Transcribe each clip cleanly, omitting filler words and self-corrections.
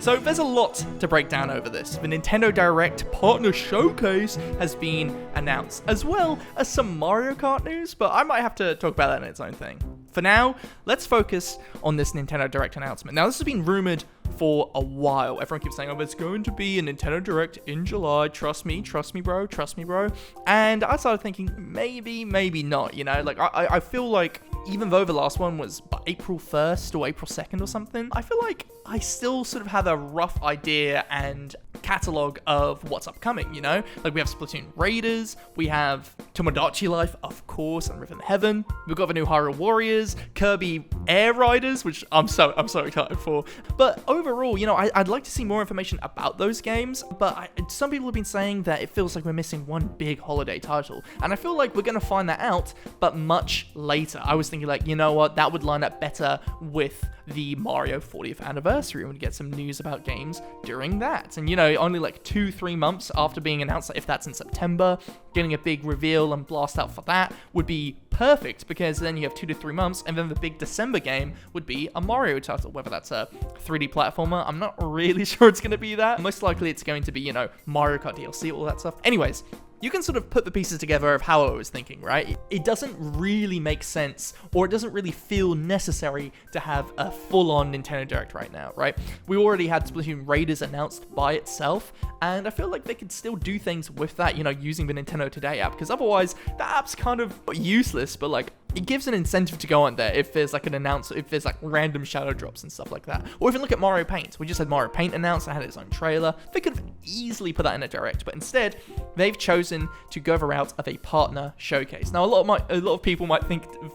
So there's a lot to break down over this. The Nintendo Direct Partner Showcase has been announced, as well as some Mario Kart news, but I might have to talk about that in its own thing. For now, let's focus on this Nintendo Direct announcement. Now, this has been rumored for a while. Everyone keeps saying, oh, there's going to be a Nintendo Direct in July. Trust me, bro. And I started thinking, maybe not, you know? Like, I feel like, even though the last one was April 1st or April 2nd or something, I feel like I still sort of have a rough idea and catalog of what's upcoming, you know? Like, we have Splatoon Raiders, we have Tomodachi Life, of course, and Rhythm Heaven. We've got the new Hyrule Warriors, Kirby Air Riders, which I'm so excited for. But overall, you know, I'd like to see more information about those games, but some people have been saying that it feels like we're missing one big holiday title, and I feel like we're gonna find that out, but much later. I was thinking, like, you know what, that would line up better with the Mario 40th anniversary, and we get some news about games during that. And, you know, only like 2-3 months after being announced, like if that's in September, getting a big reveal and blast out for that would be perfect, because then you have 2 to 3 months, and then the big December game would be a Mario title, whether that's a 3D platformer. I'm not really sure it's going to be that. Most likely it's going to be, you know, Mario Kart DLC, all that stuff. Anyways, you can sort of put the pieces together of how I was thinking, right? It doesn't really make sense, or it doesn't really feel necessary to have a full-on Nintendo Direct right now, right? We already had Splatoon Raiders announced by itself, and I feel like they could still do things with that, you know, using the Nintendo Today app, because otherwise, the app's kind of useless, but like, it gives an incentive to go on there if there's like an announcement, if there's like random shadow drops and stuff like that. Or even look at Mario Paint. We just had Mario Paint announced, it had its own trailer. They could have easily put that in a Direct, but instead, they've chosen to go the route of a partner showcase. Now, a lot of people might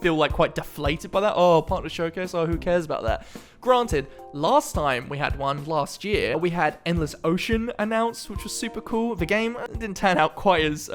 feel like quite deflated by that. Oh, partner showcase, oh, who cares about that? Granted, last time we had one, last year, we had Endless Ocean announced, which was super cool. The game didn't turn out quite as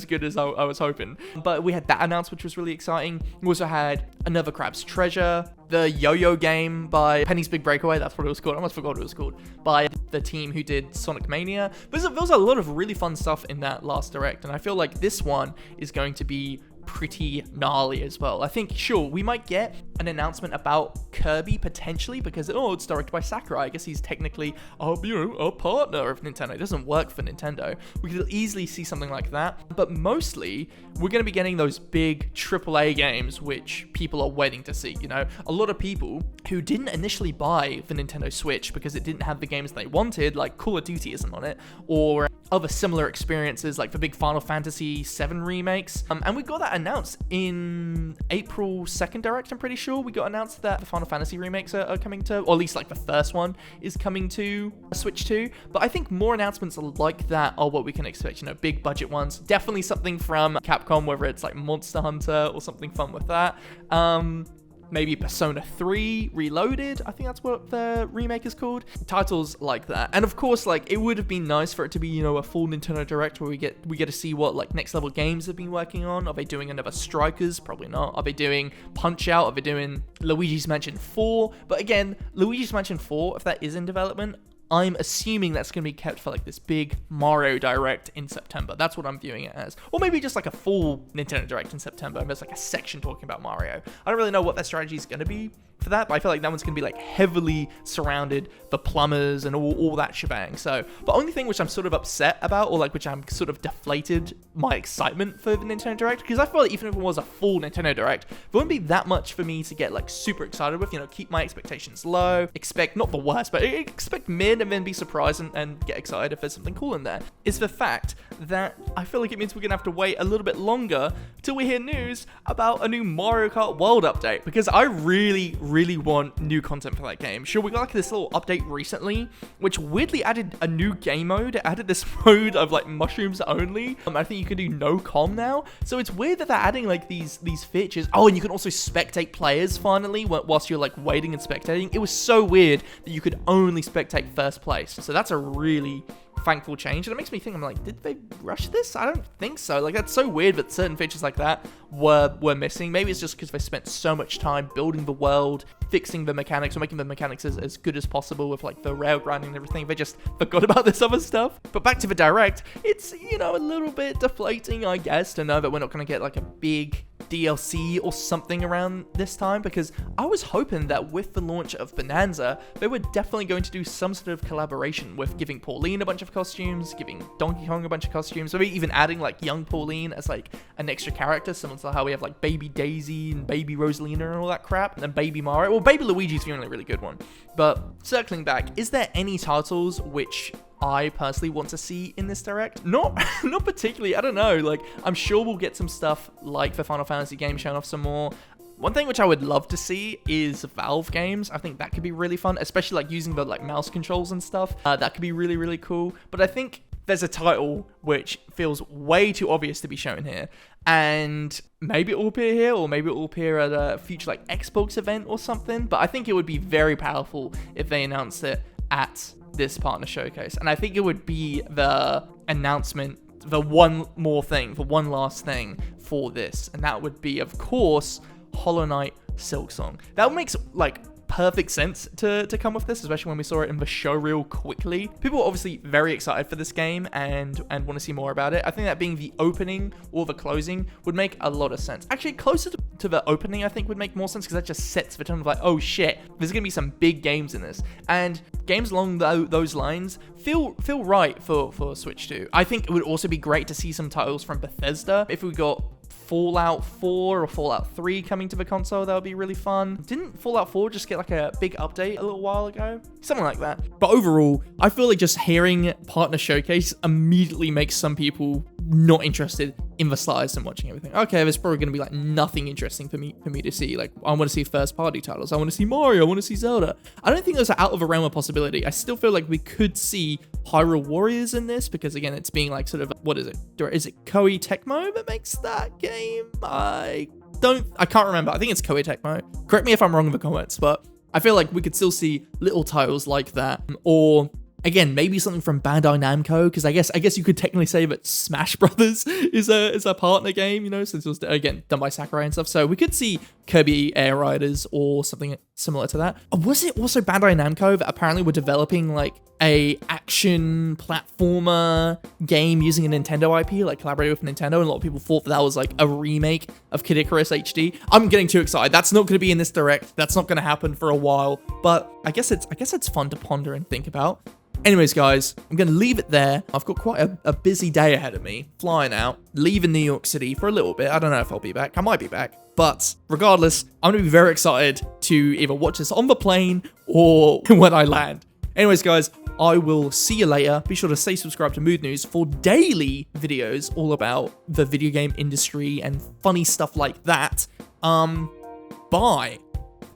good as I was hoping, but we had that announced, which was really exciting. We also had Another Crab's Treasure, the Yo-Yo game by Penny's Big Breakaway, that's what it was called. I almost forgot what it was called, by the team who did Sonic Mania. There was a lot of really fun stuff in that last Direct, and I feel like this one is going to be pretty gnarly as well. I think, sure, we might get an announcement about Kirby potentially, because it's directed by Sakurai. I guess he's technically a partner of Nintendo. It doesn't work for Nintendo. We could easily see something like that, but mostly we're going to be getting those big AAA games which people are waiting to see. You know, a lot of people who didn't initially buy the Nintendo Switch because it didn't have the games they wanted, like Call of Duty isn't on it, or other similar experiences like the big Final Fantasy VII remakes, and we got that announced in April 2nd Direct. I'm pretty sure we got announced that the Final Fantasy remakes are coming to, or at least like the first one is coming to Switch 2. But I think more announcements like that are what we can expect, you know, big budget ones. Definitely something from Capcom, whether it's like Monster Hunter or something fun with that. Maybe Persona 3 Reloaded, I think that's what the remake is called. Titles like that. And of course, like, it would have been nice for it to be, you know, a full Nintendo Direct where we get to see what, like, next level games have been working on. Are they doing another Strikers? Probably not. Are they doing Punch-Out? Are they doing Luigi's Mansion 4? But again, Luigi's Mansion 4, if that is in development, I'm assuming that's going to be kept for like this big Mario Direct in September. That's what I'm viewing it as. Or maybe just like a full Nintendo Direct in September, and there's like a section talking about Mario. I don't really know what their strategy is going to be for that, but I feel like that one's going to be like heavily surrounded, the plumbers and all that shebang. So the only thing which I'm sort of upset about, or like which I'm sort of deflated my excitement for the Nintendo Direct, because I feel like even if it was a full Nintendo Direct, there wouldn't be that much for me to get like super excited with. You know, keep my expectations low, expect not the worst, but expect mid, and then be surprised and get excited if there's something cool in there. Is the fact that I feel like it means we're gonna have to wait a little bit longer till we hear news about a new Mario Kart World update, because I really want new content for that game. Sure, we got like this little update recently, which weirdly added a new game mode. It added this mode of like mushrooms only. I think you can do no comm now. So it's weird that they're adding like these features. Oh, and you can also spectate players finally whilst you're like waiting and spectating. It was so weird that you could only spectate first place. So that's a really thankful change, and it makes me think, I'm like, did they rush this? I don't think so. Like, that's so weird that certain features like that were missing. Maybe it's just because they spent so much time building the world, fixing the mechanics, or making the mechanics as good as possible with like the rail grinding and everything. They just forgot about this other stuff. But back to the Direct, it's, you know, a little bit deflating, I guess, to know that we're not going to get like a big DLC or something around this time, because I was hoping that with the launch of Bonanza, they were definitely going to do some sort of collaboration with giving Pauline a bunch of costumes, giving Donkey Kong a bunch of costumes, maybe even adding like young Pauline as like an extra character, similar to how we have like Baby Daisy and Baby Rosalina and all that crap, and then Baby Mario. Well, Baby Luigi's the only really good one. But circling back, is there any titles which I personally want to see in this direct? Not particularly. I don't know. Like, I'm sure we'll get some stuff like the Final Fantasy game showing off some more. One thing which I would love to see is Valve games. I think that could be really fun, especially like using the like mouse controls and stuff. That could be really, really cool. But I think there's a title which feels way too obvious to be shown here, and maybe it will appear here, or maybe it will appear at a future like Xbox event or something. But I think it would be very powerful if they announced it at this partner showcase, and I think it would be the announcement, the one last thing for this, and that would be, of course, Hollow Knight Silksong. That makes like perfect sense to come with this, especially when we saw it in the show real quickly. People are obviously very excited for this game and want to see more about it. I think that being the opening or the closing would make a lot of sense. Actually, closer to the opening, I think would make more sense, because that just sets the tone of like, oh shit, there's gonna be some big games in this, and games along those lines feel right for Switch 2. I think it would also be great to see some titles from Bethesda. If we got Fallout 4 or Fallout 3 coming to the console, that would be really fun. Didn't Fallout 4 just get like a big update a little while ago? Something like that. But overall, I feel like just hearing Partner Showcase immediately makes some people not interested in the slides and watching everything. Okay, there's probably going to be like nothing interesting for me to see. Like, I want to see first party titles. I want to see Mario. I want to see Zelda. I don't think those are out of the realm of possibility. I still feel like we could see Hyrule Warriors in this, because again, it's being like sort of, what is it? Is it Koei Tecmo that makes that game? I can't remember. I think it's Koei Tecmo. Correct me if I'm wrong in the comments, but I feel like we could still see little titles like that, or again, maybe something from Bandai Namco, because I guess you could technically say that Smash Brothers is a partner game, you know, since it was, again, done by Sakurai and stuff. So we could see Kirby Air Riders or something similar to that. Or was it also Bandai Namco that apparently were developing like a action platformer game using a Nintendo IP, like collaborating with Nintendo, and a lot of people thought that was like a remake of Kid Icarus HD. I'm getting too excited. That's not going to be in this direct. That's not going to happen for a while, but I guess it's fun to ponder and think about. Anyways, guys, I'm going to leave it there. I've got quite a busy day ahead of me, flying out, leaving New York City for a little bit. I don't know if I'll be back. I might be back. But regardless, I'm going to be very excited to either watch this on the plane or when I land. Anyways, guys, I will see you later. Be sure to stay subscribed to Mood News for daily videos all about the video game industry and funny stuff like that. Bye.